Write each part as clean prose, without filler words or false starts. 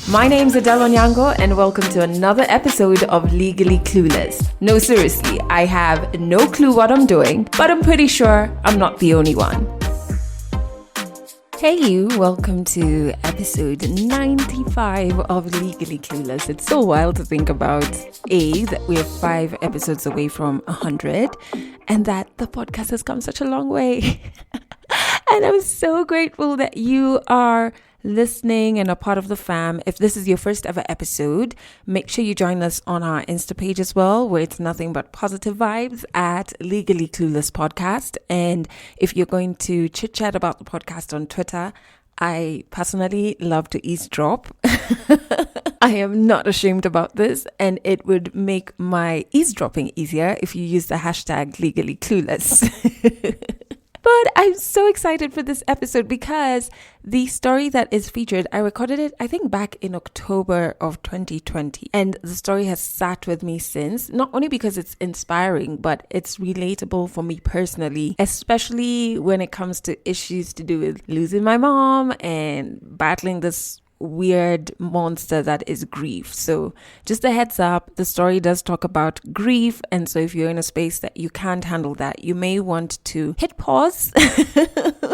My name's Adele Onyango and welcome to another episode of Legally Clueless. No, seriously, I have no clue what I'm doing, but I'm pretty sure I'm not the only one. Hey you, welcome to episode 95 of Legally Clueless. It's so wild to think about that we're 5 episodes away from 100 and that the podcast has come such a long way. And I'm so grateful that you are listening and a part of the fam. If this is your first ever episode, make sure you join us on our Insta page as well, where it's nothing but positive vibes at Legally Clueless Podcast. And if you're going to chit chat about the podcast on Twitter, I personally love to eavesdrop. I am not ashamed about this, and it would make my eavesdropping easier if you use the hashtag Legally Clueless. But I'm so excited for this episode because the story that is featured, I recorded it, I think, back in October of 2020. And the story has sat with me since, not only because it's inspiring, but it's relatable for me personally, especially when it comes to issues to do with losing my mom and battling this weird monster that is grief. So just a heads up, the story does talk about grief, and so if you're in a space that you can't handle that, you may want to hit pause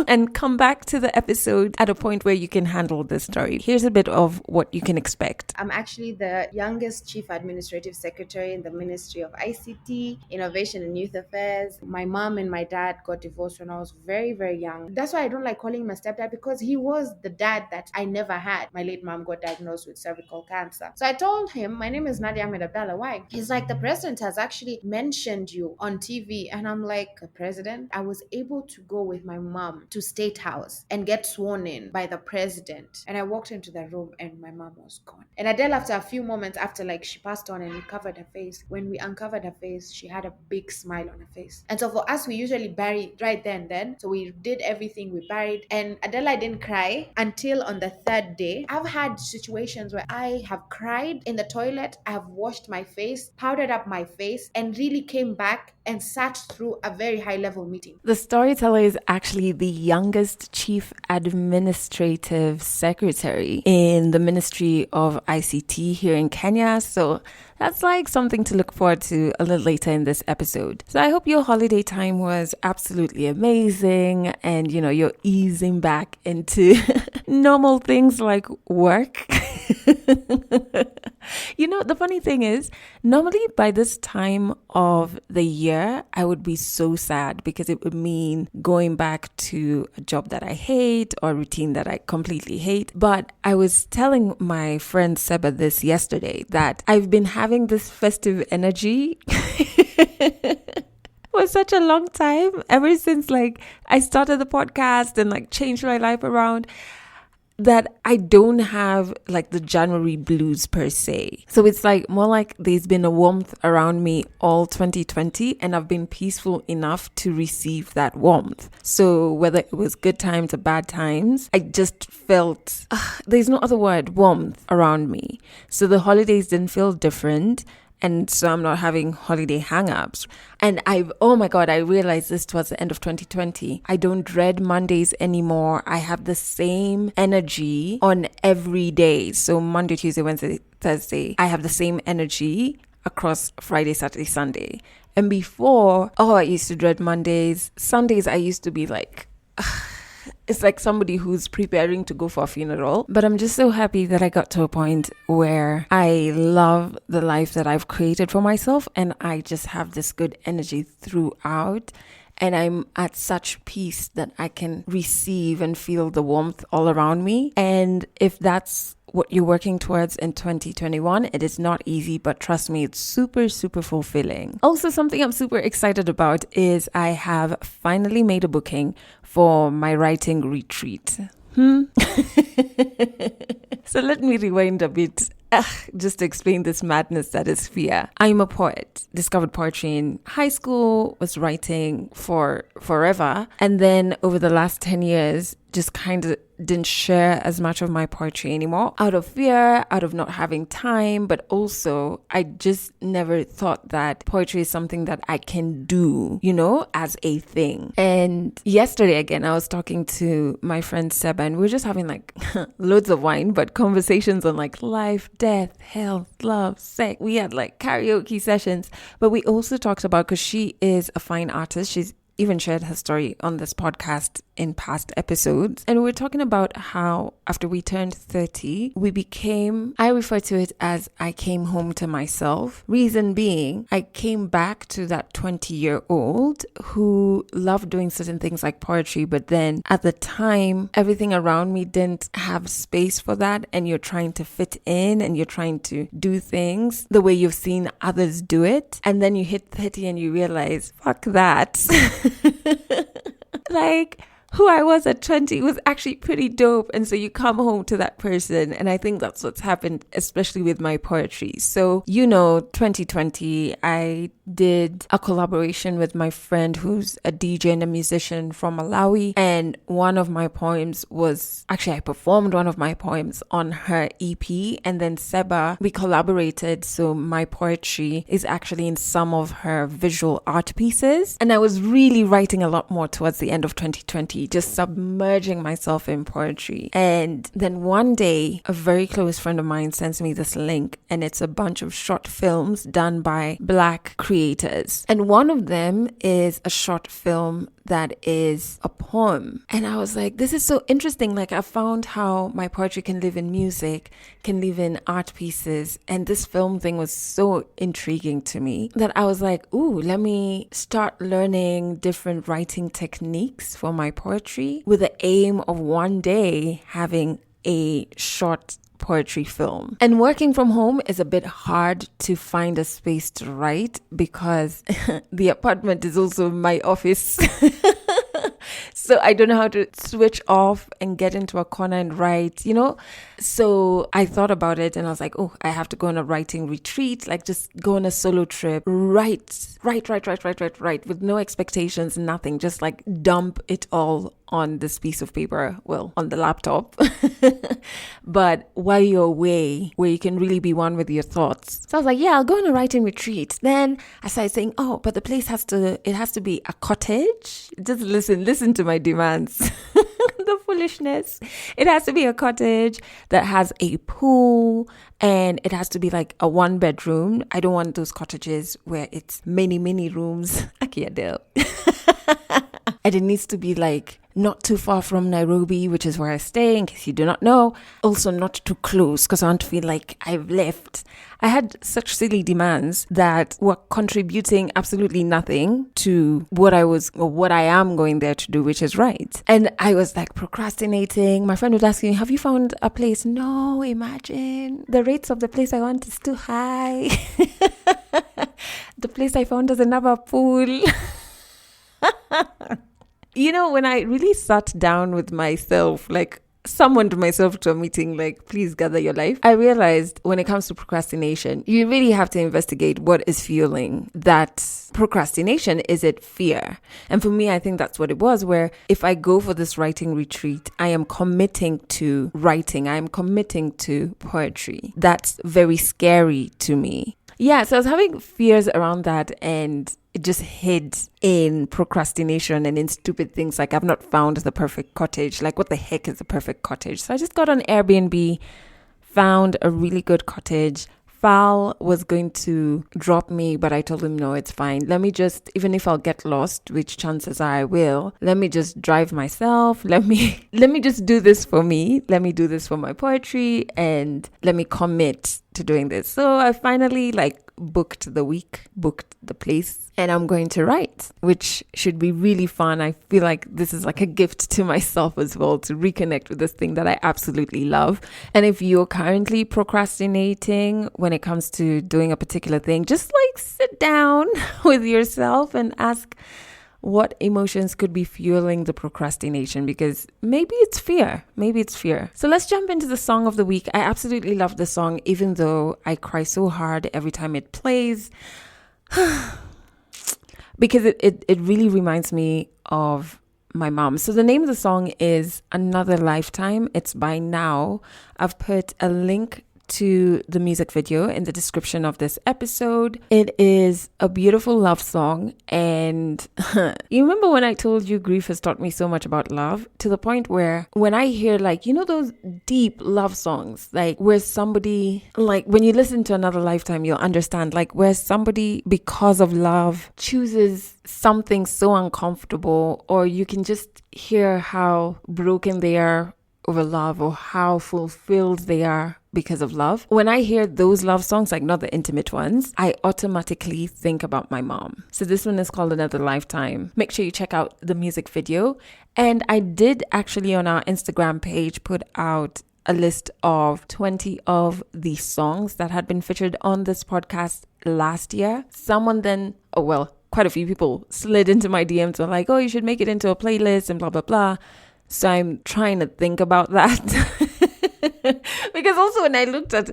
and come back to the episode at a point where you can handle this story. Here's a bit of what you can expect. I'm actually the youngest Chief Administrative Secretary in the Ministry of ICT, Innovation and Youth Affairs. My mom and my dad got divorced when I was very, very young. That's why I don't like calling him a stepdad, because he was the dad that I never had. My late mom got diagnosed with cervical cancer. So I told him, my name is Nadia Ahmed Abdallah. Why? He's like, the president has actually mentioned you on TV. And I'm like, the president? I was able to go with my mom to State House and get sworn in by the president. And I walked into the room and my mom was gone. And Adele, after a few moments after, like, she passed on and we covered her face, when we uncovered her face, she had a big smile on her face. And so for us, we usually bury right then. So we did everything, we buried. And Adela didn't cry until on the 3rd day. I've had situations where I have cried in the toilet, I have washed my face, powdered up my face, and really came back and sat through a very high level meeting. The storyteller is actually the youngest Chief Administrative Secretary in the Ministry of ICT here in Kenya. So that's like something to look forward to a little later in this episode. So I hope your holiday time was absolutely amazing and, you know, you're easing back into normal things like work. You know, the funny thing is, normally by this time of the year, I would be so sad because it would mean going back to a job that I hate or a routine that I completely hate. But I was telling my friend Seba this yesterday, that I've been having this festive energy for such a long time, ever since like I started the podcast and like changed my life around, that I don't have like the January blues per se. So it's like more like there's been a warmth around me all 2020 and I've been peaceful enough to receive that warmth. So whether it was good times or bad times, I just felt there's no other word, warmth around me. So the holidays didn't feel different. And so I'm not having holiday hang-ups. And I realized this towards the end of 2020. I don't dread Mondays anymore. I have the same energy on every day. So Monday, Tuesday, Wednesday, Thursday, I have the same energy across Friday, Saturday, Sunday. And before, I used to dread Mondays. Sundays, I used to be like, it's like somebody who's preparing to go for a funeral. But I'm just so happy that I got to a point where I love the life that I've created for myself and I just have this good energy throughout. And I'm at such peace that I can receive and feel the warmth all around me. And if that's what you're working towards in 2021, it is not easy, but trust me, it's super, super fulfilling. Also, something I'm super excited about is I have finally made a booking for my writing retreat. So let me rewind a bit just to explain this madness that is fear. I'm a poet, discovered poetry in high school, was writing for forever. And then over the last 10 years, just kind of didn't share as much of my poetry anymore out of fear, out of not having time, but also I just never thought that poetry is something that I can do, as a thing. And yesterday again, I was talking to my friend Seba, and we were just having like loads of wine, but conversations on like life, death, health, love, sex. We had like karaoke sessions, but we also talked about, because she is a fine artist, she's even shared her story on this podcast in past episodes. And we're talking about how after we turned 30, I refer to it as I came home to myself. Reason being, I came back to that 20-year-old who loved doing certain things like poetry, but then at the time, everything around me didn't have space for that. And you're trying to fit in and you're trying to do things the way you've seen others do it. And then you hit 30 and you realize, fuck that. Like, who I was at 20 was actually pretty dope. And so you come home to that person. And I think that's what's happened, especially with my poetry. So, 2020, I did a collaboration with my friend who's a DJ and a musician from Malawi. And one of my poems I performed one of my poems on her EP. And then Seba, we collaborated. So my poetry is actually in some of her visual art pieces. And I was really writing a lot more towards the end of 2020. Just submerging myself in poetry. And then one day, a very close friend of mine sends me this link, and it's a bunch of short films done by Black creators. And one of them is a short film that is a poem. And I was like, this is so interesting. Like, I found how my poetry can live in music, can live in art pieces. And this film thing was so intriguing to me that I was like, ooh, let me start learning different writing techniques for my poetry with the aim of one day having a short poetry film. And working from home is a bit hard to find a space to write because the apartment is also my office. So I don't know how to switch off and get into a corner and write, So I thought about it and I was like, oh, I have to go on a writing retreat, like just go on a solo trip, write with no expectations, nothing, just like dump it all on this piece of paper, well, on the laptop. But while you're away, where you can really be one with your thoughts. So I was like, yeah, I'll go on a writing retreat. Then I started saying, oh, but the place has to be a cottage. Just listen to my demands. The foolishness. It has to be a cottage that has a pool, and it has to be like a 1-bedroom. I don't want those cottages where it's many rooms. And it needs to be like not too far from Nairobi, which is where I stay, in case you do not know. Also not too close, because I want to feel like I've left. I had such silly demands that were contributing absolutely nothing to what I am going there to do, which is write. And I was like procrastinating. My friend would ask me, have you found a place? No, imagine. The rates of the place I want is too high. The place I found doesn't have a pool. When I really sat down with myself, like summoned myself to a meeting, like, please gather your life, I realized when it comes to procrastination, you really have to investigate what is fueling that procrastination. Is it fear? And for me, I think that's what it was, where if I go for this writing retreat, I am committing to writing. I am committing to poetry. That's very scary to me. Yeah, so I was having fears around that, and it just hid in procrastination and in stupid things like I've not found the perfect cottage. Like, what the heck is the perfect cottage? So I just got on Airbnb, found a really good cottage. Val was going to drop me, but I told him, no, it's fine. Let me just, even if I'll get lost, which chances are I will, let me just drive myself. Let me just do this for me. Let me do this for my poetry, and let me commit to doing this. So I finally booked the place, and I'm going to write, which should be really fun. I feel like this is like a gift to myself as well, to reconnect with this thing that I absolutely love. And if you're currently procrastinating when it comes to doing a particular thing, just sit down with yourself and ask what emotions could be fueling the procrastination, because maybe it's fear. So let's jump into the song of the week. I absolutely love the song, even though I cry so hard every time it plays. Because it really reminds me of my mom. So the name of the song is Another Lifetime. It's by Now. I've put a link to the music video in the description of this episode. It is a beautiful love song, and you remember when I told you grief has taught me so much about love, to the point where when I hear, like, you know, those deep love songs, like where somebody, like when you listen to Another Lifetime, you'll understand, like where somebody, because of love, chooses something so uncomfortable, or you can just hear how broken they are over love, or how fulfilled they are because of love. When I hear those love songs, like not the intimate ones, I automatically think about my mom. So this one is called Another Lifetime. Make sure you check out the music video. And I did actually on our Instagram page put out a list of 20 of the songs that had been featured on this podcast last year. Someone then, quite a few people slid into my DMs and were like, oh, you should make it into a playlist and blah, blah, blah. So I'm trying to think about that. Because also when I looked at,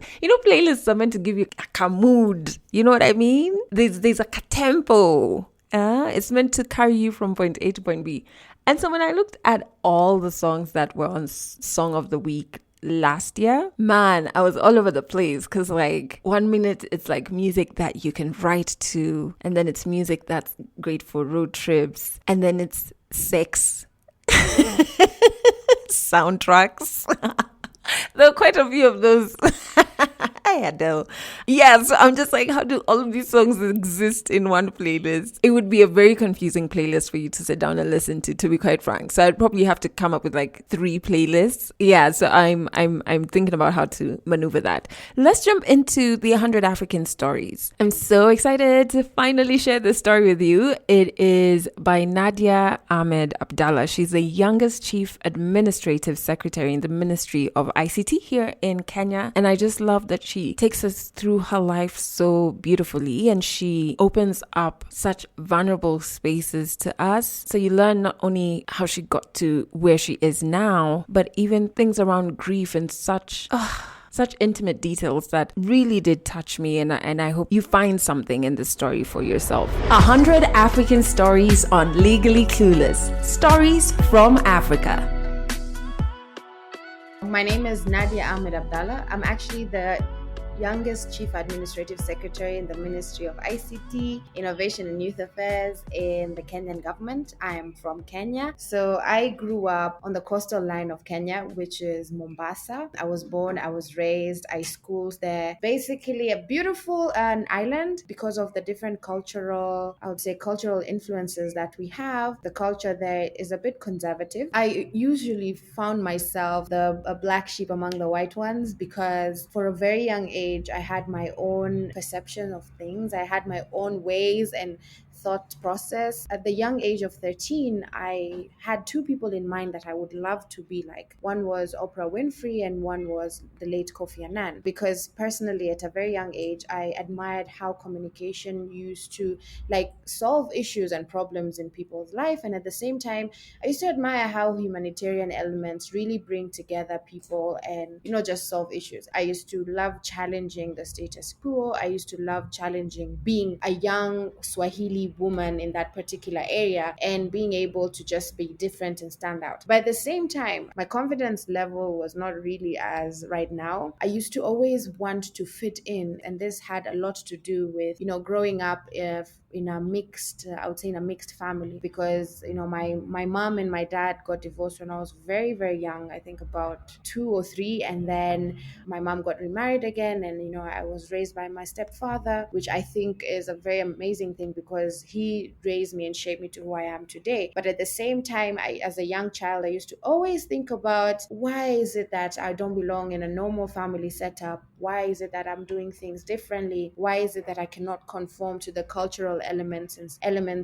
playlists are meant to give you a mood. You know what I mean? There's a tempo. It's meant to carry you from point A to point B. And so when I looked at all the songs that were on Song of the Week last year, man, I was all over the place, because like 1 minute it's like music that you can write to, and then it's music that's great for road trips, and then it's sex soundtracks. There are quite a few of those. Hi, Adele. Yeah, so I'm just like, how do all of these songs exist in one playlist? It would be a very confusing playlist for you to sit down and listen to be quite frank. So I'd probably have to come up with like 3 playlists. Yeah, so I'm thinking about how to maneuver that. Let's jump into the 100 African Stories. I'm so excited to finally share this story with you. It is by Nadia Ahmed Abdallah. She's the youngest chief administrative secretary in the Ministry of ICT here in Kenya. And I just love that she takes us through her life so beautifully, and she opens up such vulnerable spaces to us. So you learn not only how she got to where she is now, but even things around grief and such intimate details that really did touch me, and I hope you find something in this story for yourself. 100 African Stories on Legally Clueless. Stories from Africa. My name is Nadia Ahmed Abdallah. I'm actually the youngest Chief Administrative Secretary in the Ministry of ICT, Innovation and Youth Affairs in the Kenyan government. I am from Kenya. So I grew up on the coastal line of Kenya, which is Mombasa. I was born, I was raised, I schooled there. Basically a beautiful island because of the different cultural influences that we have. The culture there is a bit conservative. I usually found myself a black sheep among the white ones, because for a very young age, I had my own perception of things. I had my own ways and thought process. At the young age of 13, I had 2 people in mind that I would love to be like. One was Oprah Winfrey and one was the late Kofi Annan, because personally at a very young age, I admired how communication used to like solve issues and problems in people's life. And at the same time, I used to admire how humanitarian elements really bring together people and, just solve issues. I used to love challenging the status quo. I used to love challenging being a young Swahili woman in that particular area and being able to just be different and stand out. But at the same time, my confidence level was not really as right now. I used to always want to fit in, and this had a lot to do with, growing up in a mixed family, because my mom and my dad got divorced when I was very, very young. I think about 2 or 3, and then my mom got remarried again, and I was raised by my stepfather, which I think is a very amazing thing, because he raised me and shaped me to who I am today. But at the same time, as a young child, I used to always think about, why is it that I don't belong in a normal family setup? Why is it that I'm doing things differently? Why is it that I cannot conform to the cultural elements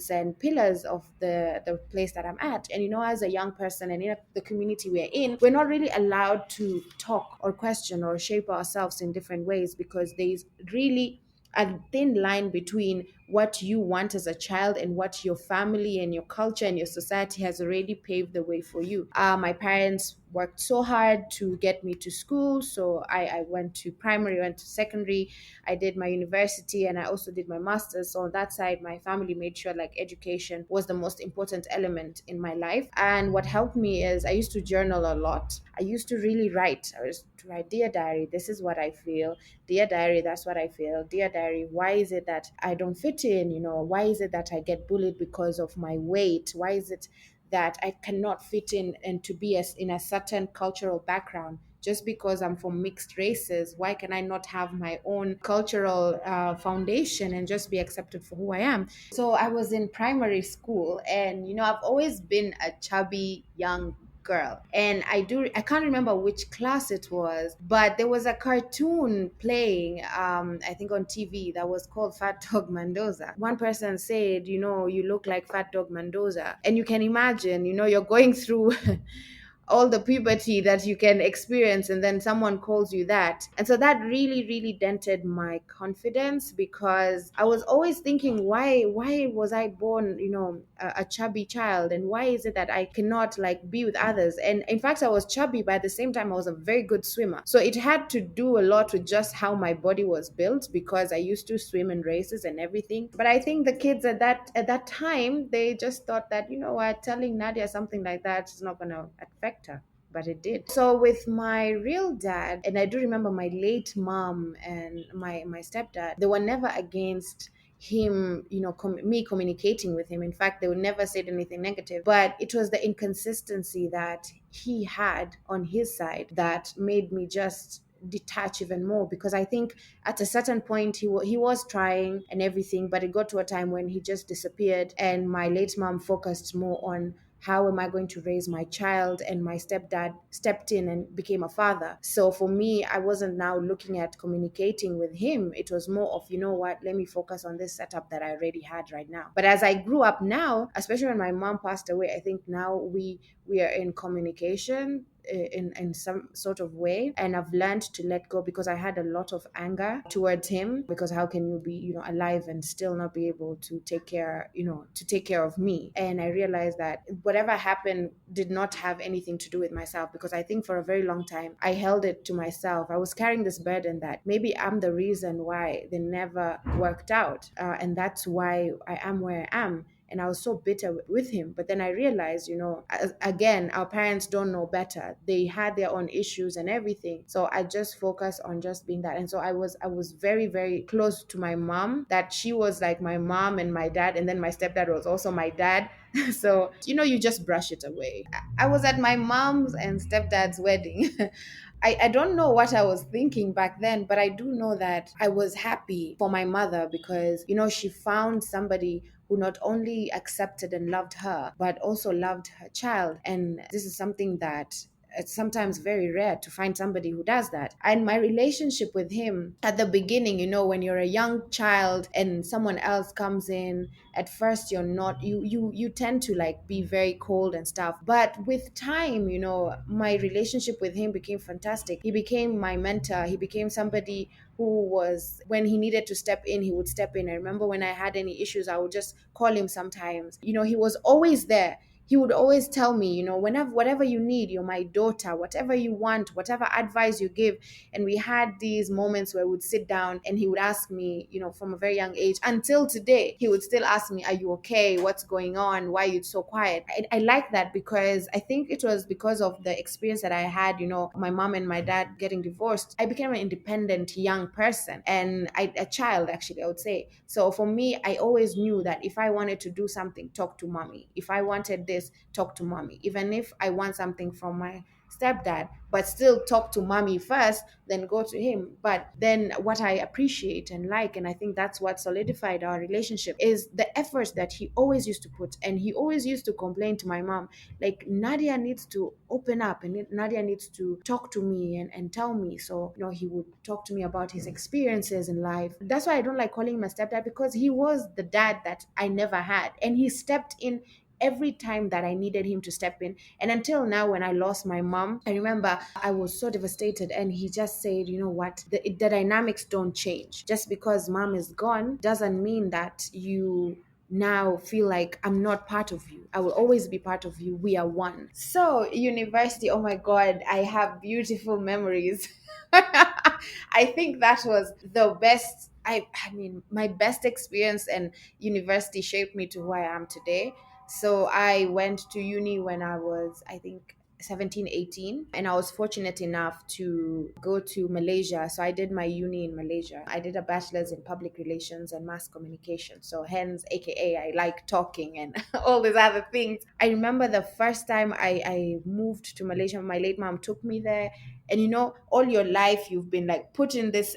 and pillars of the place that I'm at? And as a young person and in the community we're in, we're not really allowed to talk or question or shape ourselves in different ways, because there's really a thin line between what you want as a child and what your family and your culture and your society has already paved the way for you. My parents worked so hard to get me to school. So I went to primary, went to secondary, I did my university, and I also did my master's. So on that side, my family made sure like education was the most important element in my life. And what helped me is I used to journal a lot. I used to really write. I used to write, Dear Diary, this is what I feel. Dear Diary, that's what I feel. Dear Diary, why is it that I don't fit in? Why is it that I get bullied because of my weight? Why is it that I cannot fit in and to be in a certain cultural background? Just because I'm from mixed races, why can I not have my own cultural foundation and just be accepted for who I am? So I was in primary school, and I've always been a chubby young girl, and I can't remember which class it was, but there was a cartoon playing, I think on TV, that was called Fat Dog Mendoza. One person said, you look like Fat Dog Mendoza, and you can imagine, you're going through all the puberty that you can experience, and then someone calls you that. And so that really really dented my confidence, because I was always thinking, why was I born, a chubby child, and why is it that I cannot like be with others? And in fact, I was chubby, but at the same time I was a very good swimmer. So it had to do a lot with just how my body was built, because I used to swim in races and everything. But I think the kids at that time, they just thought that, what, telling Nadia something like that is not going to affect her, but it did. So with my real dad, and I do remember my late mom and my stepdad, they were never against him, me communicating with him. In fact, they would never said anything negative, but it was the inconsistency that he had on his side that made me just detach even more, because I think at a certain point he was trying and everything, but it got to a time when he just disappeared, and my late mom focused more on how am I going to raise my child, and my stepdad stepped in and became a father. So for me, I wasn't now looking at communicating with him. It was more of, what, let me focus on this setup that I already had right now. But as I grew up now, especially when my mom passed away, I think now we are in communication in some sort of way, and I've learned to let go, because I had a lot of anger towards him, because how can you be alive and still not be able to take care of me? And I realized that whatever happened did not have anything to do with myself, because I think for a very long time I held it to myself. I was carrying this burden that maybe I'm the reason why they never worked out, and that's why I am where I am. And I was so bitter with him. But then I realized, again, our parents don't know better. They had their own issues and everything. So I just focused on just being that. And so I was very, very close to my mom, that she was like my mom and my dad. And then my stepdad was also my dad. So, you just brush it away. I was at my mom's and stepdad's wedding. I don't know what I was thinking back then, but I do know that I was happy for my mother, because, she found somebody who not only accepted and loved her, but also loved her child. And this is something that it's sometimes very rare to find somebody who does that. And my relationship with him at the beginning, when you're a young child and someone else comes in, at first you're not, you tend to like be very cold and stuff. But with time, my relationship with him became fantastic. He became my mentor. He became somebody who was, when he needed to step in, he would step in. I remember when I had any issues, I would just call him sometimes. He was always there. He would always tell me, whenever, whatever you need, you're my daughter, whatever you want, whatever advice you give. And we had these moments where we would sit down and he would ask me, from a very young age until today, he would still ask me, are you okay? What's going on? Why are you so quiet? I like that, because I think it was because of the experience that I had, my mom and my dad getting divorced. I became an independent young person, and a child, actually, I would say. So for me, I always knew that if I wanted to do something, talk to mommy. If I wanted this, talk to mommy. Even if I want something from my stepdad, but still talk to mommy first, then go to him. But then what I appreciate and like, and I think that's what solidified our relationship, is the efforts that he always used to put. And he always used to complain to my mom, like, Nadia needs to open up, and Nadia needs to talk to me and tell me. So, he would talk to me about his experiences in life. That's why I don't like calling him a stepdad, because he was the dad that I never had. And he stepped in every time that I needed him to step in. And until now, when I lost my mom, I remember I was so devastated. And he just said, you know what, the dynamics don't change. Just because mom is gone doesn't mean that you now feel like I'm not part of you. I will always be part of you. We are one. So, university, oh my God, I have beautiful memories. I think that was the best. I mean, my best experience, and university shaped me to who I am today. So I went to uni when I was, I think, 17, 18, and I was fortunate enough to go to Malaysia. So I did my uni in Malaysia. I did a bachelor's in public relations and mass communication. So hence, AKA, I like talking and all these other things. I remember the first time I moved to Malaysia, my late mom took me there. And you know, all your life you've been like put in this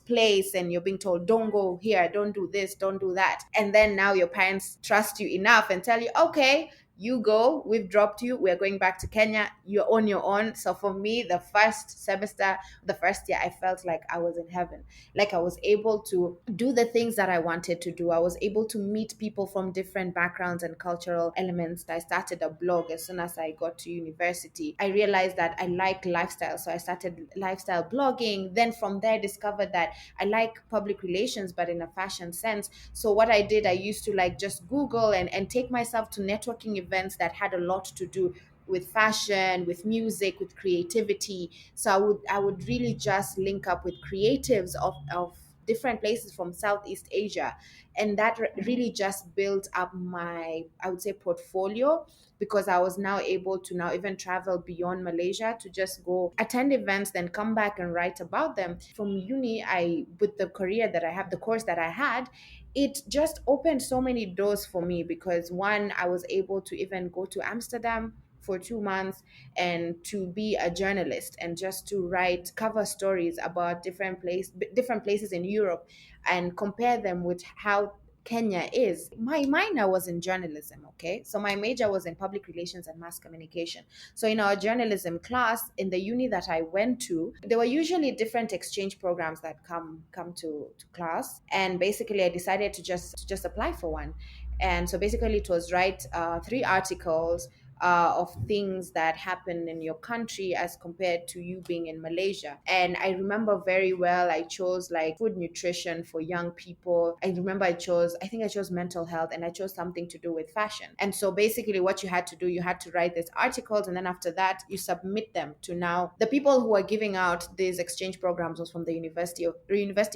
place, and you're being told, don't go here, don't do this, don't do that. And then now your parents trust you enough and tell you, okay, you go, we've dropped you, we're going back to Kenya, you're on your own. So for me, the first semester, the first year, I felt like I was in heaven. Like I was able to do the things that I wanted to do. I was able to meet people from different backgrounds and cultural elements. I started a blog as soon as I got to university. I realized that I like lifestyle, so I started lifestyle blogging. Then from there, I discovered that I like public relations, but in a fashion sense. So what I did, I used to like just Google and take myself to networking events that had a lot to do with fashion, with music, with creativity. So I would really just link up with creatives of different places from Southeast Asia. And that really just built up my, I would say, portfolio, because I was now able to now even travel beyond Malaysia to just go attend events, then come back and write about them. From uni, I, with the career that I have, the course that I had, it just opened so many doors for me, because one, I was able to even go to Amsterdam for 2 months and to be a journalist and just to write cover stories about different places in Europe, and compare them with how Kenya is. My minor was in journalism, okay? So my major was in public relations and mass communication. So in our journalism class in the uni that I went to, there were usually different exchange programs that come to class. And basically I decided to just apply for one. And so basically it was write 3 articles of things that happen in your country as compared to you being in Malaysia. And I remember very well, I chose like food nutrition for young people. I remember I think I chose mental health, and I chose something to do with fashion. And so basically, what you had to do, you had to write these articles, and then after that, you submit them to now the people who are giving out these exchange programs was from the University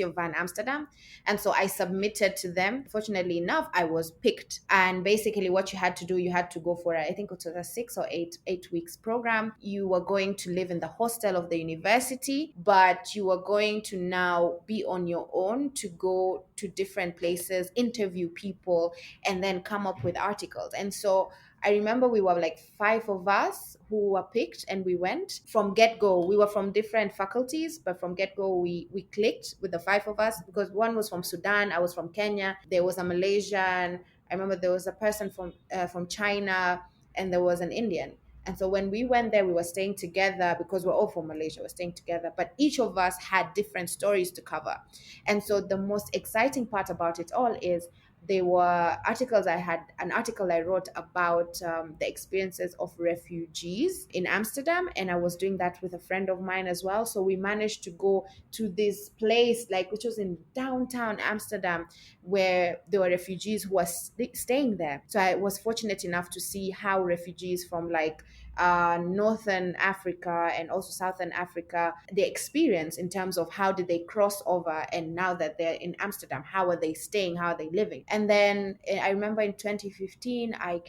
of Van Amsterdam. And so I submitted to them. Fortunately enough, I was picked. And basically, what you had to do, you had to go for I think it was a 6 or 8 weeks program. You were going to live in the hostel of the university, but you were going to now be on your own to go to different places, interview people, and then come up with articles. And so I remember we were like 5 of us who were picked, and we went from get-go. We were from different faculties, but from get-go we clicked with the 5 of us, because one was from Sudan, I was from Kenya, there was a Malaysian, I remember there was a person from China, and there was an Indian. And so when we went there, we were staying together because we're all from Malaysia, we're staying together, but each of us had different stories to cover. And so the most exciting part about it all is they were articles. I had an article I wrote about the experiences of refugees in Amsterdam, and I was doing that with a friend of mine as well. So we managed to go to this place, like, which was in downtown Amsterdam, where there were refugees who were staying there. So I was fortunate enough to see how refugees from like Northern Africa and also Southern Africa, the experience in terms of how did they cross over, and now that they're in Amsterdam, how are they staying, how are they living. And then I remember in 2015 I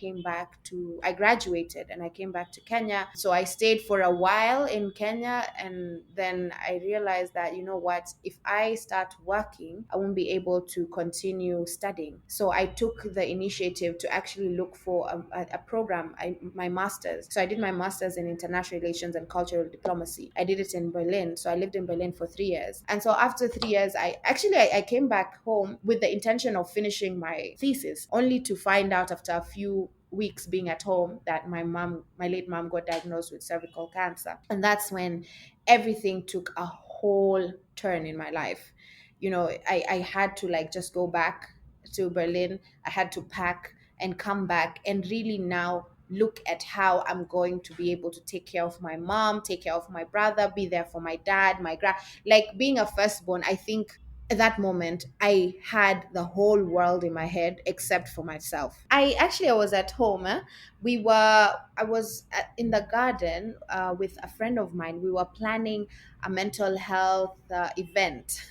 graduated and I came back to Kenya. So I stayed for a while in Kenya, and then I realized that, you know what, if I start working, I won't be able to continue studying. So I took the initiative to actually look for a program, my master's. So I did my master's in international relations and cultural diplomacy. I did it in Berlin. So I lived in Berlin for 3 years. And so after 3 years, I came back home with the intention of finishing my thesis, only to find out after a few weeks being at home that my late mom got diagnosed with cervical cancer. And that's when everything took a whole turn in my life. You know, I had to like just go back to Berlin. I had to pack and come back and really now look at how I'm going to be able to take care of my mom, take care of my brother, be there for my dad, my like being a firstborn. I think at that moment I had the whole world in my head except for myself. I was at home. I was in the garden with a friend of mine. We were planning a mental health event.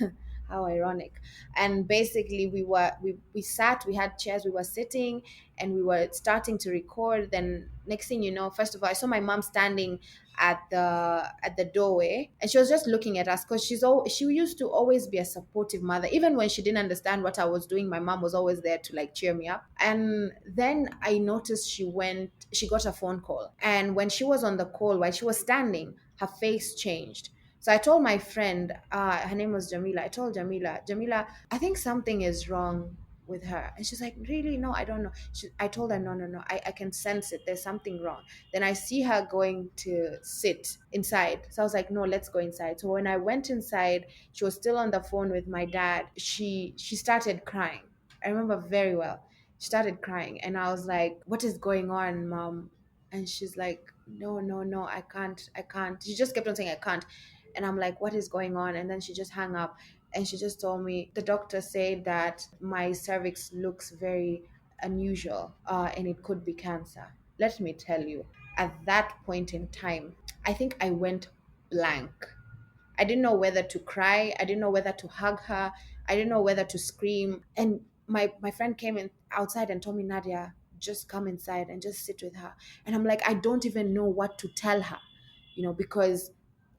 How ironic. And basically we sat, we had chairs, we were sitting, and we were starting to record. Then next thing you know, first of all, I saw my mom standing at the doorway, and she was just looking at us because she used to always be a supportive mother. Even when she didn't understand what I was doing, my mom was always there to like cheer me up. And then I noticed she got a phone call, and when she was on the call, while she was standing, her face changed. So I told my friend, her name was Jamila. I told Jamila, I think something is wrong with her. And she's like, really? No, I don't know. I told her, no, no, no. I can sense it. There's something wrong. Then I see her going to sit inside. So I was like, no, let's go inside. So when I went inside, she was still on the phone with my dad. She started crying. I remember very well. She started crying. And I was like, what is going on, mom? And she's like, no, no, no, I can't. She just kept on saying, I can't. And I'm like, what is going on? And then she just hung up, and she just told me the doctor said that my cervix looks very unusual, and it could be cancer. Let me tell you, at that point in time, I think I went blank. I didn't know whether to cry. I didn't know whether to hug her. I didn't know whether to scream. And my friend came in outside and told me, Nadia, just come inside and just sit with her. And I'm like, I don't even know what to tell her, because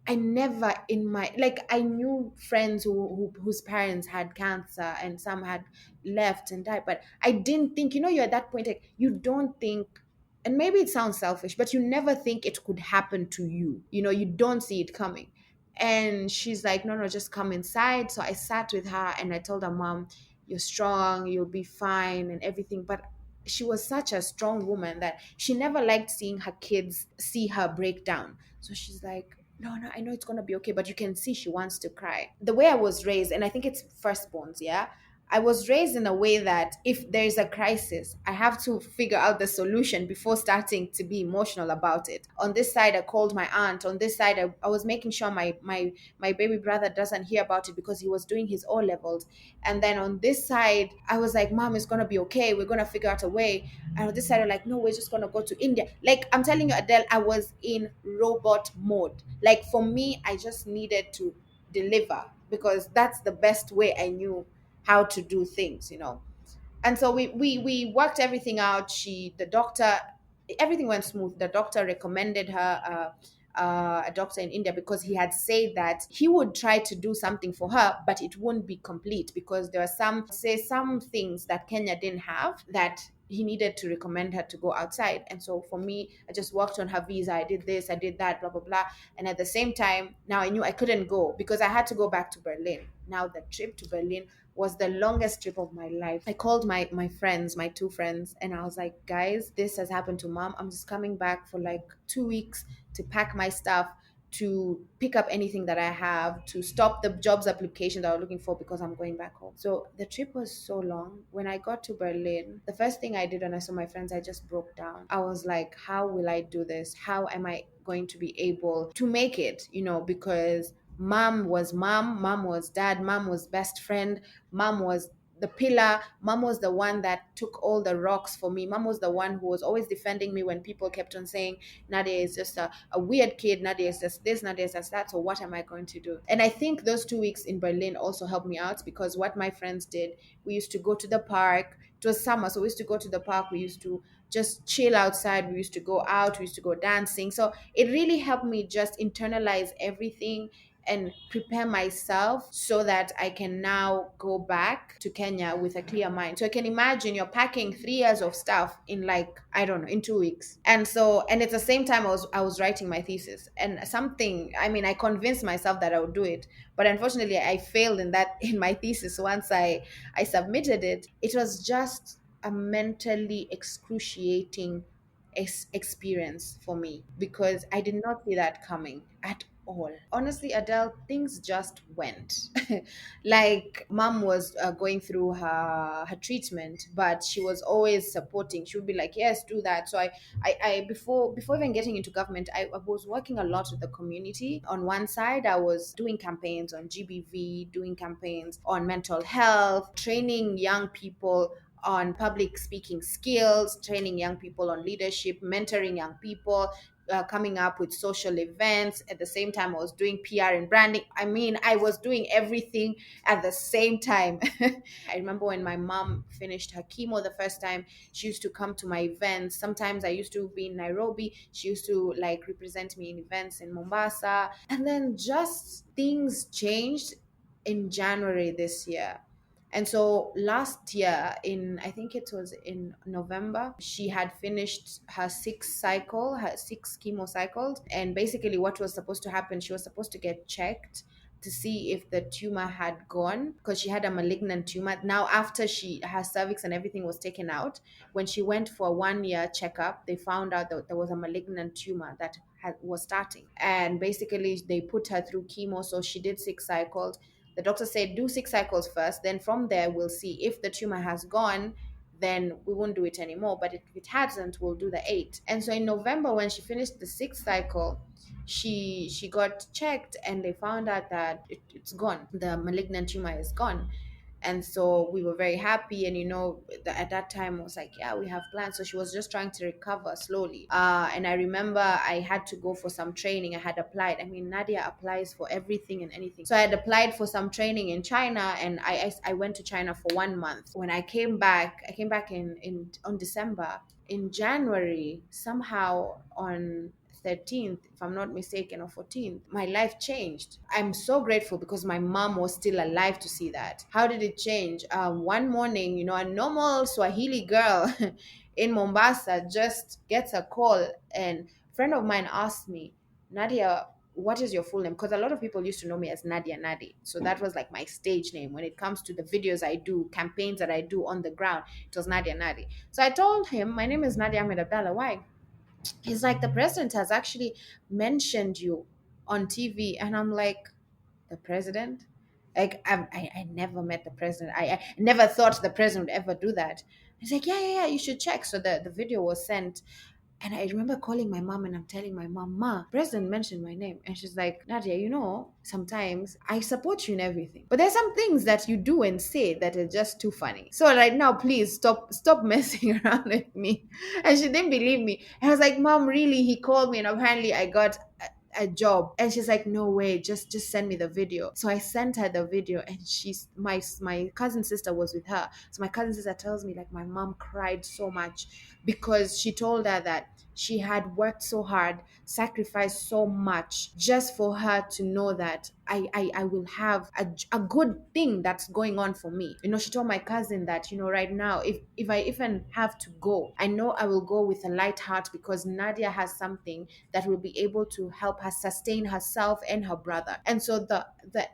I never in my like I knew friends whose parents had cancer, and some had left and died, but I didn't think, you're at that point, like, you don't think, and maybe it sounds selfish, but you never think it could happen to you. You don't see it coming. And she's like, no, no, just come inside. So I sat with her and I told her, mom, you're strong, you'll be fine and everything. But she was such a strong woman that she never liked seeing her kids see her break down. So she's like, no, no, I know it's gonna be okay, but you can see she wants to cry. The way I was raised, and I think it's firstborns, yeah. I was raised in a way that if there is a crisis, I have to figure out the solution before starting to be emotional about it. On this side, I called my aunt. On this side, I was making sure my baby brother doesn't hear about it because he was doing his O levels. And then on this side, I was like, Mom, it's gonna be okay. We're gonna figure out a way. And on this side, I'm like, no, we're just gonna go to India. Like, I'm telling you, Adele, I was in robot mode. Like, for me, I just needed to deliver because that's the best way I knew how to do things. And so we worked everything out. The doctor, everything went smooth. The doctor recommended her a doctor in India because he had said that he would try to do something for her, but it wouldn't be complete because there are some things that Kenya didn't have that he needed to recommend her to go outside. And so for me, I just worked on her visa. I did this, I did that, blah blah blah. And at the same time, now I knew I couldn't go because I had to go back to Berlin. Now the trip to Berlin was the longest trip of my life. I called my friends, my two friends, and I was like, guys, this has happened to mom. I'm just coming back for like 2 weeks to pack my stuff, to pick up anything that I have, to stop the jobs application that I was looking for because I'm going back home. So the trip was so long. When I got to Berlin, the first thing I did when I saw my friends, I just broke down. I was like, how will I do this? How am I going to be able to make it? Because mom was dad, mom was best friend, mom was the pillar. Mom was the one that took all the rocks for me. Mom was the one who was always defending me when people kept on saying Nadia is just a weird kid, Nadia is just this, Nadia is just that, so what am I going to do? And I think those 2 weeks in Berlin also helped me out because what my friends did, we used to go to the park. It was summer, so we used to go to the park. We used to just chill outside. We used to go out. We used to go dancing. So it really helped me just internalize everything and prepare myself so that I can now go back to Kenya with a clear mind. So I can imagine you're packing 3 years of stuff in, like, I don't know, in 2 weeks. And at the same time I was writing my thesis. And I convinced myself that I would do it. But unfortunately I failed in my thesis once I submitted it. It was just a mentally excruciating experience for me because I did not see that coming at all. Honestly, Adele, things just went. Like mom was going through her treatment, but she was always supporting. She would be like, yes, do that. So I before even getting into government, I was working a lot with the community. On one side, I was doing campaigns on GBV, doing campaigns on mental health, training young people on public speaking skills, training young people on leadership, mentoring young people, coming up with social events. At the same time, I was doing PR and branding. I mean, I was doing everything at the same time. I remember when my mom finished her chemo the first time, she used to come to my events. Sometimes I used to be in Nairobi. She used to like represent me in events in Mombasa. And then just things changed in January this year. And so last year, in I think it was in November, she had finished her six chemo cycles. And basically, what was supposed to happen, she was supposed to get checked to see if the tumor had gone, because she had a malignant tumor. Now, after her cervix and everything was taken out, when she went for a 1 year checkup, they found out that there was a malignant tumor that was starting. And basically, they put her through chemo. So she did 6 cycles. The doctor said, do 6 cycles first. Then from there, we'll see if the tumor has gone. Then we won't do it anymore. But if it hasn't, we'll do the 8. And so in November, when she finished the 6th cycle, she got checked and they found out that it's gone. The malignant tumor is gone. And so we were very happy. And at that time I was like, yeah, we have plans. So she was just trying to recover slowly. And I remember I had to go for some training. I had applied. I mean, Nadia applies for everything and anything. So I had applied for some training in China, and I went to China for 1 month. When I came back in on December. In January, somehow on 13th, if I'm not mistaken, or 14th, my life changed. I'm so grateful because my mom was still alive to see that. How did it change? One morning, a normal Swahili girl in Mombasa just gets a call, and a friend of mine asked me, Nadia, what is your full name? Because a lot of people used to know me as Nadia Nadi. So that was like my stage name. When it comes to the videos I do, campaigns that I do on the ground, it was Nadia Nadi. So I told him, my name is Nadia Ahmed Abdallah. Why? He's like, the president has actually mentioned you on TV. And I'm like, the president? Like, I never met the president. I never thought the president would ever do that. He's like, yeah, you should check. So the video was sent. And I remember calling my mom and I'm telling my mom, Ma, president mentioned my name. And she's like, Nadia, sometimes I support you in everything. But there's some things that you do and say that are just too funny. So right now, please stop messing around with me. And she didn't believe me. And I was like, Mom, really? He called me and apparently I got a job. And she's like, no way, just send me the video. So I sent her the video, and she's my cousin sister was with her. So my cousin sister tells me, like, my mom cried so much because she told her that she had worked so hard, sacrificed so much just for her to know that I will have a good thing that's going on for me. She told my cousin that, right now, if I even have to go, I know I will go with a light heart because Nadia has something that will be able to help her sustain herself and her brother. And so the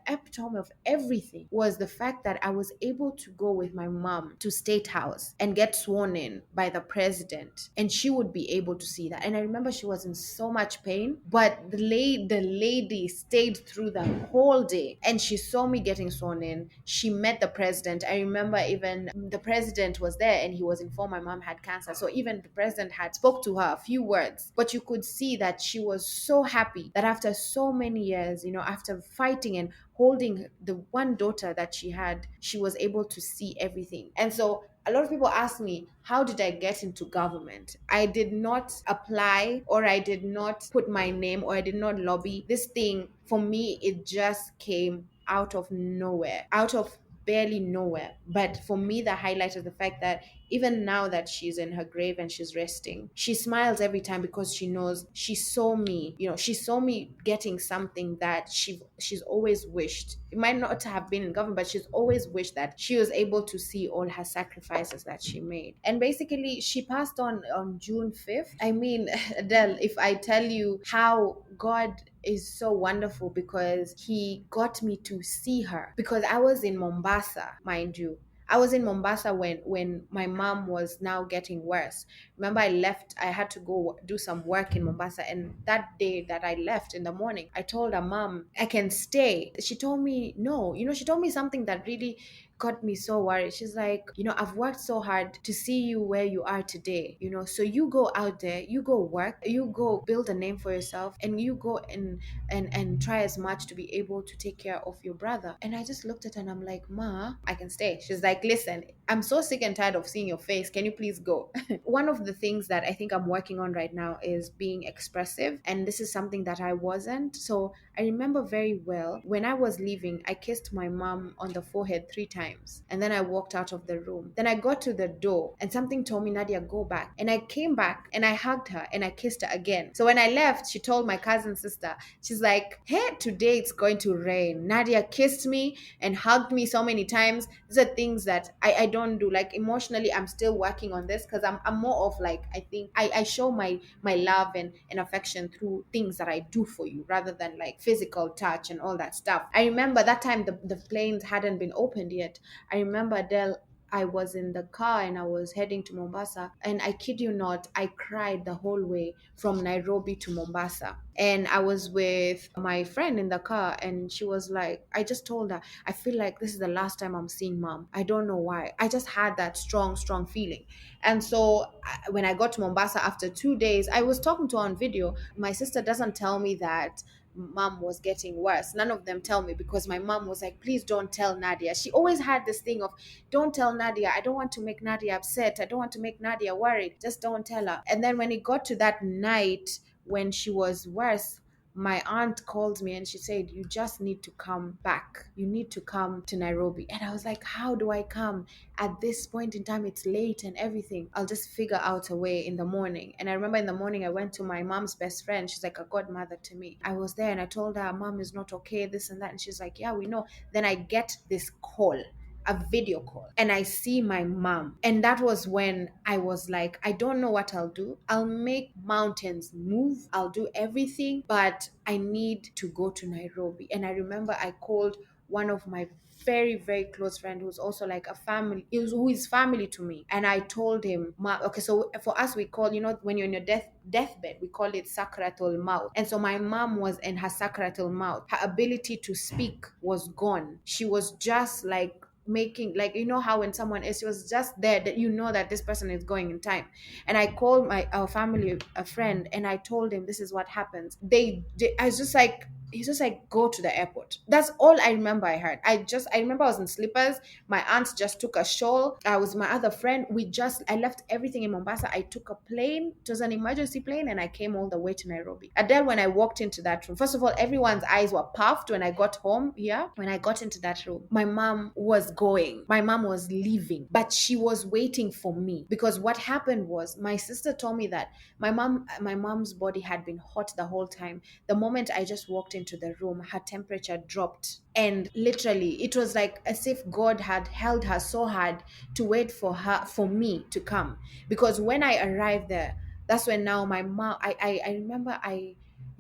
epitome of everything was the fact that I was able to go with my mom to State House and get sworn in by the president, and she would be able to see that. And I remember she was in so much pain, but the lady stayed through the whole day, and she saw me getting sworn in. She met the president. I remember even the president was there, and he was informed my mom had cancer. So even the president had spoke to her a few words, but you could see that she was so happy that after so many years, after fighting and holding the one daughter that she had, she was able to see everything. And so a lot of people ask me, how did I get into government? I did not apply, or I did not put my name, or I did not lobby. This thing, for me, it just came out of nowhere, out of barely nowhere. But for me, the highlight is the fact that even now that she's in her grave and she's resting, she smiles every time because she knows she saw me getting something that she's always wished. It might not have been in government, but she's always wished that she was able to see all her sacrifices that she made. And basically, she passed on June 5th. I mean, Adele, if I tell you how God is so wonderful, because he got me to see her, because I was in Mombasa, mind you. I was in Mombasa when my mom was now getting worse. Remember, I left, I had to go do some work in Mombasa. And that day that I left in the morning, I told her, Mom, I can stay. She told me, no. She told me something that really got me so worried. She's like, I've worked so hard to see you where you are today, so you go out there, you go work, you go build a name for yourself, and you go and try as much to be able to take care of your brother. And I just looked at her and I'm like, Ma, I can stay. She's like, listen, I'm so sick and tired of seeing your face. Can you please go? One of the things that I think I'm working on right now is being expressive. And this is something that I wasn't. So I remember very well when I was leaving, I kissed my mom on the forehead 3 times. And then I walked out of the room. Then I got to the door and something told me, Nadia, go back. And I came back and I hugged her and I kissed her again. So when I left, she told my cousin sister, she's like, hey, today it's going to rain. Nadia kissed me and hugged me so many times. These are things that I don't do. Like emotionally, I'm still working on this because I'm more of like, I think I show my love and affection through things that I do for you rather than like physical touch and all that stuff. I remember that time the planes hadn't been opened yet. I remember Adele, I was in the car and I was heading to Mombasa. And I kid you not, I cried the whole way from Nairobi to Mombasa. And I was with my friend in the car, and she was like, I just told her, I feel like this is the last time I'm seeing mom. I don't know why. I just had that strong, strong feeling. And so when I got to Mombasa after 2 days, I was talking to her on video. My sister doesn't tell me that mom was getting worse. None of them tell me because my mom was like, please don't tell Nadia. She always had this thing of, don't tell Nadia. I don't want to make Nadia upset. I don't want to make Nadia worried. Just don't tell her. And then when it got to that night when she was worse, my aunt called me and she said, you just need to come back. You need to come to Nairobi. And I was like, how do I come? At this point in time, it's late and everything. I'll just figure out a way in the morning. And I remember in the morning, I went to my mom's best friend. She's like a godmother to me. I was there and I told her, mom is not okay, this and that. And she's like, yeah, we know. Then I get this call, a video call, and I see my mom. And that was when I was like, I don't know what I'll do. I'll make mountains move, I'll do everything, but I need to go to Nairobi. And I remember I called one of my very, very close friend who's also like a family, who is family to me. And I told him, okay, so for us, we call, when you're in your deathbed, we call it sakratul maut. And so my mom was in her sakratul maut. Her ability to speak was gone. She was just like making, like, how when someone is, she was just there, that that this person is going in time. And I called our family, a friend, and I told him this is what happens. I was just like, he's just like, go to the airport. That's all I remember I heard. I remember I was in slippers. My aunt just took a shawl. I was my other friend. I left everything in Mombasa. I took a plane. It was an emergency plane, and I came all the way to Nairobi. Adele, when I walked into that room, first of all, everyone's eyes were puffed when I got home here. When I got into that room, my mom was going. My mom was leaving, but she was waiting for me, because what happened was my sister told me that my mom's body had been hot the whole time. The moment I just walked into the room, her temperature dropped. And literally, it was like as if God had held her so hard to wait for me to come. Because when I arrived there, that's when now my mom, I remember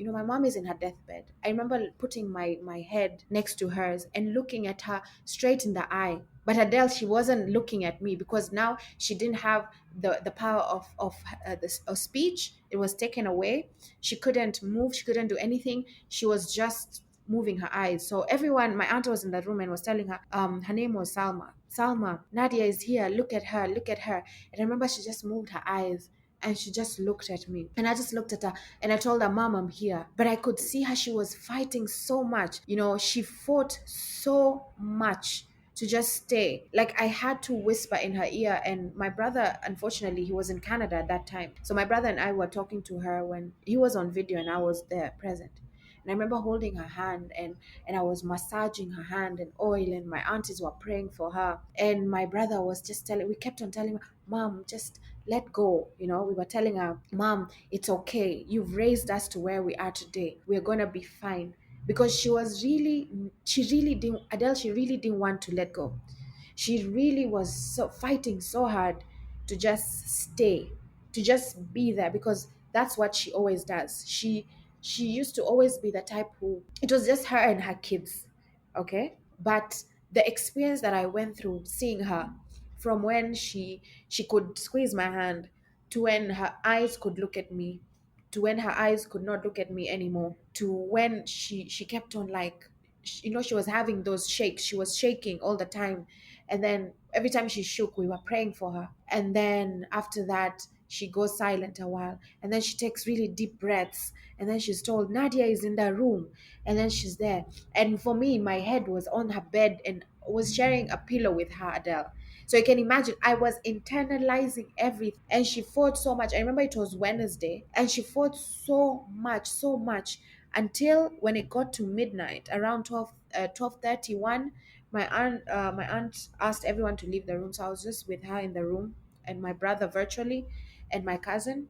my mom is in her deathbed. I remember putting my head next to hers and looking at her straight in the eye. But Adele, she wasn't looking at me, because now she didn't have the power of speech. It was taken away. She couldn't move. She couldn't do anything. She was just moving her eyes. So everyone, my aunt was in the room and was telling her, her name was Salma. Salma, Nadia is here. Look at her. Look at her. And I remember she just moved her eyes and she just looked at me. And I just looked at her and I told her, Mom, I'm here. But I could see her. She was fighting so much. She fought so much to just stay. Like, I had to whisper in her ear. And my brother, unfortunately, he was in Canada at that time. So my brother and I were talking to her when he was on video and I was there present. And I remember holding her hand and I was massaging her hand and oil, and my aunties were praying for her. And my brother was just we kept on telling her, Mom, just let go. We were telling her, Mom, it's okay. You've raised us to where we are today. We're going to be fine. Because she really didn't, Adele, she really didn't want to let go. She really was fighting so hard to just stay, to just be there, because that's what she always does. She used to always be the type who, it was just her and her kids, okay? But the experience that I went through seeing her, from when she could squeeze my hand, to when her eyes could look at me, to when her eyes could not look at me anymore, to when she kept on like, she was having those shakes, she was shaking all the time. And then every time she shook, we were praying for her. And then after that, she goes silent a while, and then she takes really deep breaths, and then she's told Nadia is in the room, and then she's there. And for me, my head was on her bed and was sharing a pillow with her, Adele. So you can imagine, I was internalizing everything. And she fought so much. I remember it was Wednesday, and she fought so much, so much, until when it got to midnight, around 12:31. My aunt asked everyone to leave the room, so I was just with her in the room, and my brother virtually, and my cousin.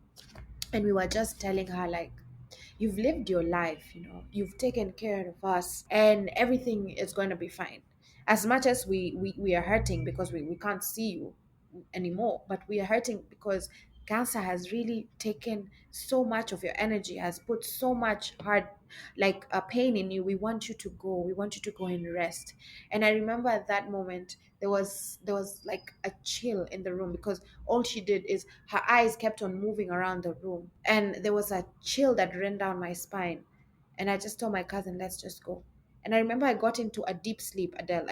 And we were just telling her, like, you've lived your life, you've taken care of us, and everything is going to be fine. As much as we are hurting because we can't see you anymore, but we are hurting because cancer has really taken so much of your energy, has put so much hard, like a pain in you. We want you to go and rest. And I remember at that moment, there was like a chill in the room, because all she did is her eyes kept on moving around the room, and there was a chill that ran down my spine. And I just told my cousin, let's just go. And I remember I got into a deep sleep, Adele,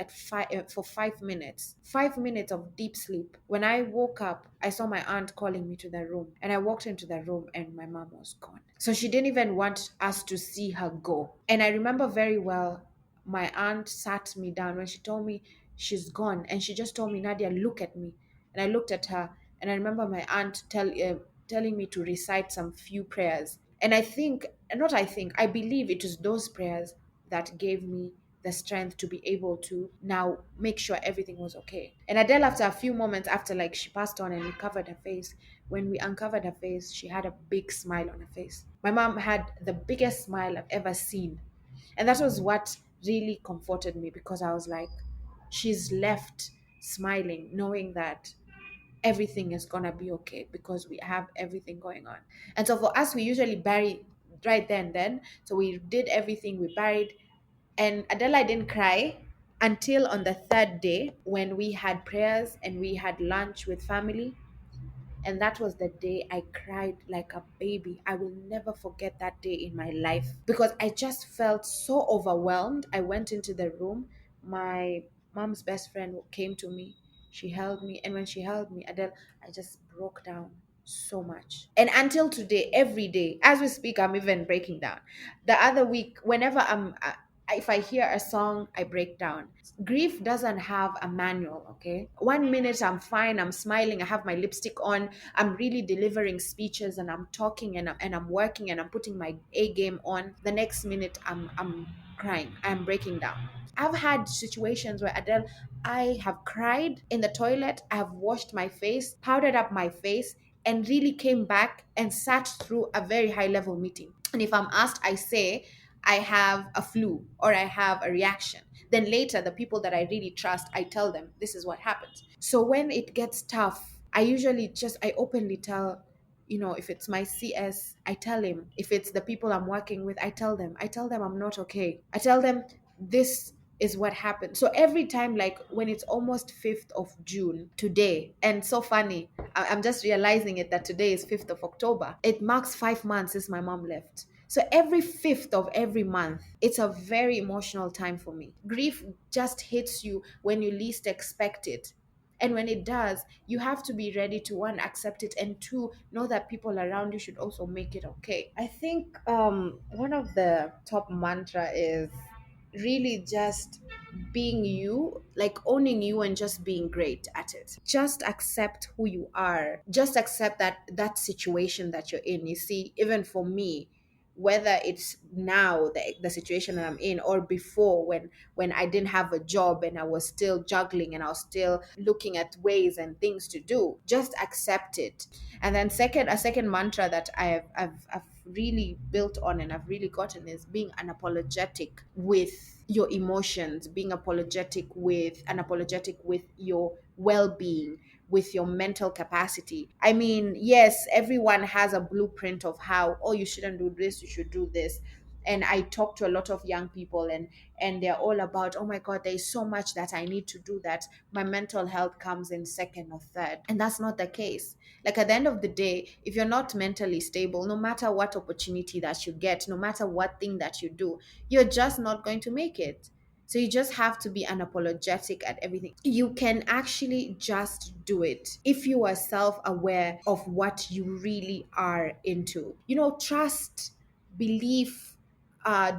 for 5 minutes. 5 minutes of deep sleep. When I woke up, I saw my aunt calling me to the room. And I walked into the room, and my mom was gone. So she didn't even want us to see her go. And I remember very well, my aunt sat me down when she told me she's gone. And she just told me, Nadia, look at me. And I looked at her. And I remember my aunt telling me to recite some few prayers. And I believe it is those prayers that gave me the strength to be able to now make sure everything was okay. And Adele, after a few moments after, like, she passed on and we covered her face, when we uncovered her face, she had a big smile on her face. My mom had the biggest smile I've ever seen. And that was what really comforted me, because I was like, she's left smiling, knowing that everything is gonna be okay, because we have everything going on. And so for us, we usually bury right then. So we did everything, we buried. And Adela didn't cry until on the third day, when we had prayers and we had lunch with family. And that was the day I cried like a baby. I will never forget that day in my life, because I just felt so overwhelmed. I went into the room. My mom's best friend came to me. She held me. And when she held me, Adele, I just broke down so much. And until today, every day, as we speak, I'm even breaking down. The other week, whenever if I hear a song, I break down. Grief doesn't have a manual, okay? 1 minute I'm fine, I'm smiling, I have my lipstick on, I'm really delivering speeches, and I'm talking, and I'm working, and I'm putting my A game on. The next minute, I'm crying, I'm breaking down. I've had situations where, Adele, I have cried in the toilet, I have washed my face, powdered up my face, and really came back and sat through a very high level meeting. And if I'm asked, I say I have a flu or I have a reaction. Then later, the people that I really trust, I tell them this is what happened. So when it gets tough, I openly tell, if it's my CS, I tell him. If it's the people I'm working with, I tell them. I tell them I'm not okay. I tell them this is what happened. So every time, like when it's almost 5th of June today, and so funny, I'm just realizing it that today is 5th of October. It marks 5 months since my mom left. So every 5th of every month, it's a very emotional time for me. Grief just hits you when you least expect it. And when it does, you have to be ready to, one, accept it, and two, know that people around you should also make it okay. I think one of the top mantra is really just being you, like owning you and just being great at it. Just accept who you are. Just accept that situation that you're in. You see, even for me, whether it's now the situation that I'm in, or before, when I didn't have a job and I was still juggling and I was still looking at ways and things to do, just accept it. And then a second mantra that I've really built on and I've really gotten is being unapologetic with your emotions, being unapologetic with your well-being, with your mental capacity. I mean, yes, everyone has a blueprint of how, oh, you shouldn't do this, you should do this. and I talk to a lot of young people, and they're all about, oh my god, there's so much that I need to do, that my mental health comes in second or third. And that's not the case. Like, at the end of the day, if you're not mentally stable, no matter what opportunity that you get, no matter what thing that you do, you're just not going to make it. So you just have to be unapologetic at everything. You can actually just do it if you are self-aware of what you really are into. Trust, belief,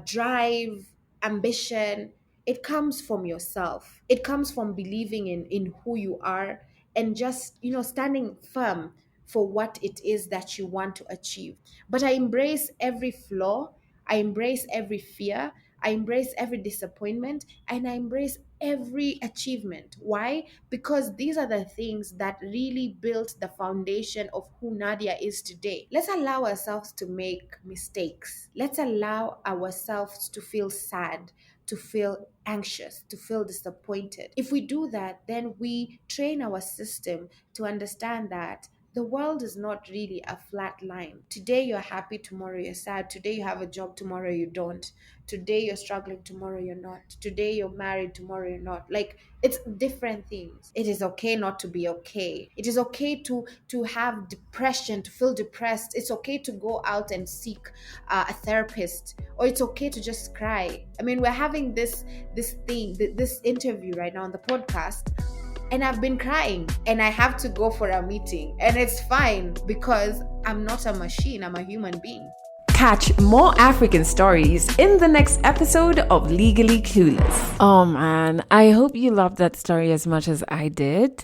drive, ambition. It comes from yourself. It comes from believing in who you are, and just standing firm for what it is that you want to achieve. But I embrace every flaw. I embrace every fear. I embrace every disappointment, and I embrace every achievement. Why? Because these are the things that really built the foundation of who Nadia is today. Let's allow ourselves to make mistakes. Let's allow ourselves to feel sad, to feel anxious, to feel disappointed. If we do that, then we train our system to understand that the world is not really a flat line. Today you're happy, tomorrow you're sad. Today you have a job, tomorrow you don't. Today you're struggling, tomorrow you're not. Today you're married, tomorrow you're not. Like, it's different things. It is okay not to be okay. It is okay to have depression, to feel depressed. It's okay to go out and seek a therapist, or it's okay to just cry. I mean, we're having this interview right now on the podcast, and I've been crying, and I have to go for a meeting, and it's fine because I'm not a machine, I'm a human being. Catch more African stories in the next episode of Legally Clueless. Oh man, I hope you loved that story as much as I did.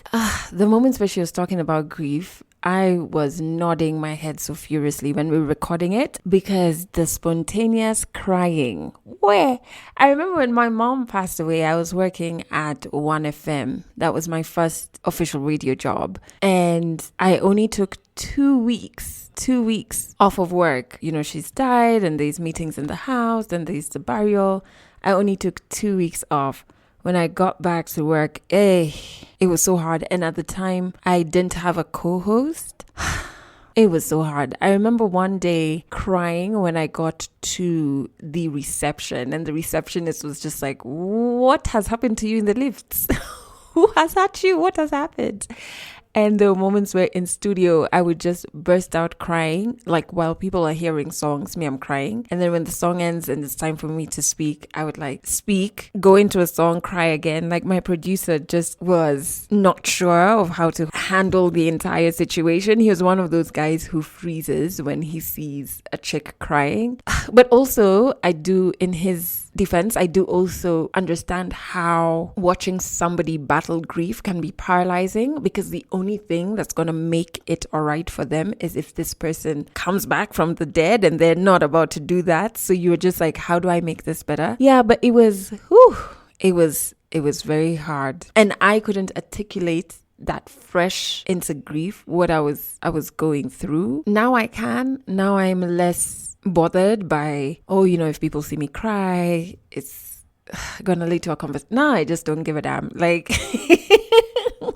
The moments where she was talking about grief, I was nodding my head so furiously when we were recording it, because the spontaneous crying. Where? I remember when my mom passed away, I was working at 1FM. That was my first official radio job. And I only took 2 weeks off of work. She's died, and there's meetings in the house, then there's the burial. I only took 2 weeks off. When I got back to work, it was so hard. And at the time, I didn't have a co-host. It was so hard. I remember one day crying when I got to the reception, and the receptionist was just like, "What has happened to you in the lifts? Who has hurt you? What has happened?" And there were moments where in studio, I would just burst out crying. Like, while people are hearing songs, me, I'm crying. And then when the song ends and it's time for me to speak, I would speak, go into a song, cry again. Like, my producer just was not sure of how to handle the entire situation. He was one of those guys who freezes when he sees a chick crying. But also, in his defense, I do also understand how watching somebody battle grief can be paralyzing, because the only thing that's going to make it all right for them is if this person comes back from the dead, and they're not about to do that. So you're just like, how do I make this better? Yeah, but it was very hard, and I couldn't articulate that fresh into grief what I was going through. Now I can. Now I'm less bothered by, if people see me cry, it's gonna lead to a conversation. No, I just don't give a damn. Like,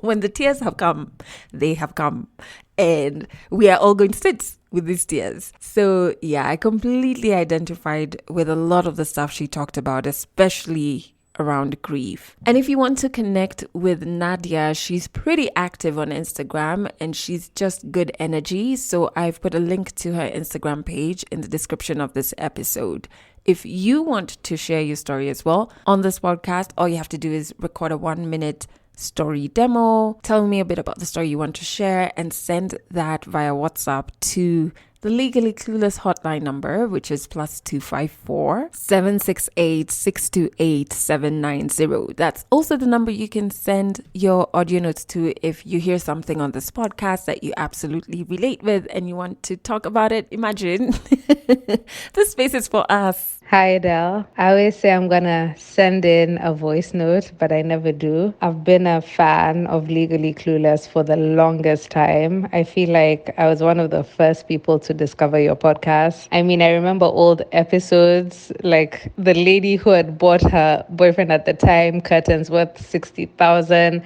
when the tears have come, they have come, and we are all going to sit with these tears. So yeah, I completely identified with a lot of the stuff she talked about, especially around grief. And if you want to connect with Nadia, she's pretty active on Instagram, and she's just good energy. So I've put a link to her Instagram page in the description of this episode. If you want to share your story as well on this podcast, all you have to do is record a 1-minute story demo. Tell me a bit about the story you want to share, and send that via WhatsApp to the Legally Clueless hotline number, which is +254 768 628 790. That's also the number you can send your audio notes to if you hear something on this podcast that you absolutely relate with and you want to talk about it. Imagine this space is for us. Hi, Adele. I always say I'm going to send in a voice note, but I never do. I've been a fan of Legally Clueless for the longest time. I feel like I was one of the first people to discover your podcast. I mean, I remember old episodes, like the lady who had bought her boyfriend at the time curtains worth 60,000.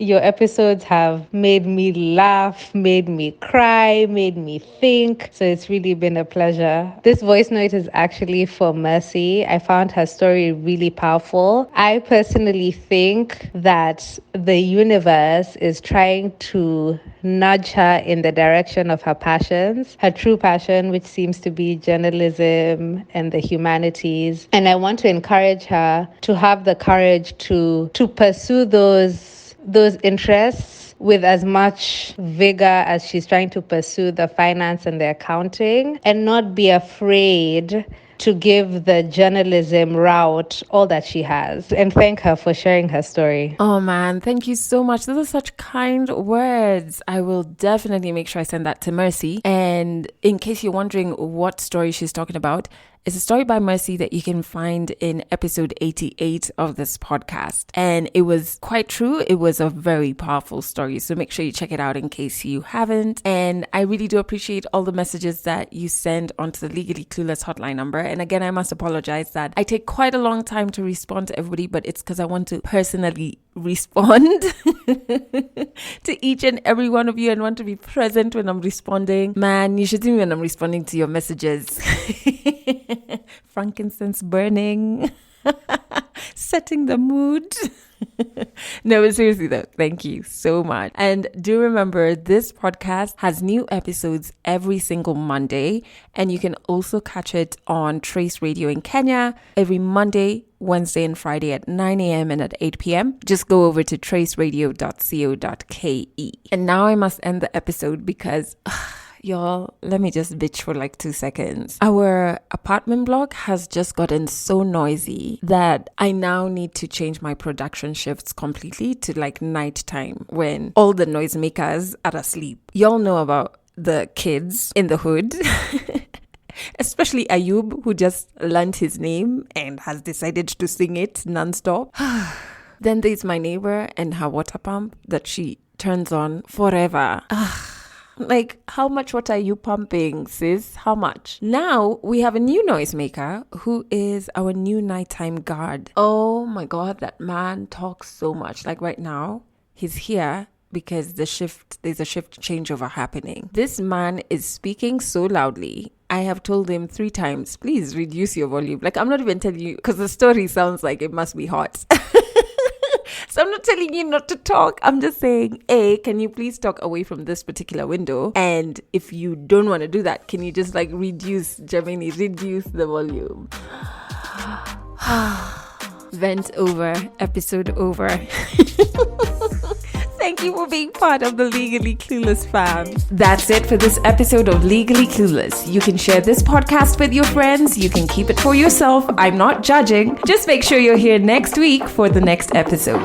Your episodes have made me laugh, made me cry, made me think. So it's really been a pleasure. This voice note is actually for Mercy. I found her story really powerful. I personally think that the universe is trying to nudge her in the direction of her passions, her true passion, which seems to be journalism and the humanities. And I want to encourage her to have the courage to pursue those interests with as much vigor as she's trying to pursue the finance and the accounting, and not be afraid to give the journalism route all that she has. And thank her for sharing her story. Oh man, thank you so much. Those are such kind words. I will definitely make sure I send that to Mercy. And in case you're wondering what story she's talking about, it's a story by Mercy that you can find in episode 88 of this podcast. And it was quite true. It was a very powerful story. So make sure you check it out in case you haven't. And I really do appreciate all the messages that you send onto the Legally Clueless hotline number. And again, I must apologize that I take quite a long time to respond to everybody, but it's because I want to personally respond to each and every one of you and want to be present when I'm responding. Man, you should see me when I'm responding to your messages. Frankincense burning, setting the mood. No, but seriously though, thank you so much. And do remember, this podcast has new episodes every single Monday, and you can also catch it on Trace Radio in Kenya every Monday, Wednesday and Friday at 9 a.m. and at 8 p.m. Just go over to traceradio.co.ke. And now I must end the episode because y'all, let me just bitch for like 2 seconds. Our apartment block has just gotten so noisy that I now need to change my production shifts completely to like nighttime when all the noisemakers are asleep. Y'all know about the kids in the hood. Especially Ayub, who just learned his name and has decided to sing it nonstop. Then there's my neighbor and her water pump that she turns on forever. Like, how much water are you pumping, sis? How much? Now we have a new noisemaker who is our new nighttime guard. Oh my God, that man talks so much. Like right now, he's here because there's a shift changeover happening. This man is speaking so loudly. I have told him 3 times, please reduce your volume. Like, I'm not even telling you, because the story sounds like it must be hot. So I'm not telling you not to talk. I'm just saying, A, can you please talk away from this particular window? And if you don't want to do that, can you just like reduce the volume? Vent over, episode over. Thank you for being part of the Legally Clueless fam. That's it for this episode of Legally Clueless. You can share this podcast with your friends. You can keep it for yourself. I'm not judging. Just make sure you're here next week for the next episode.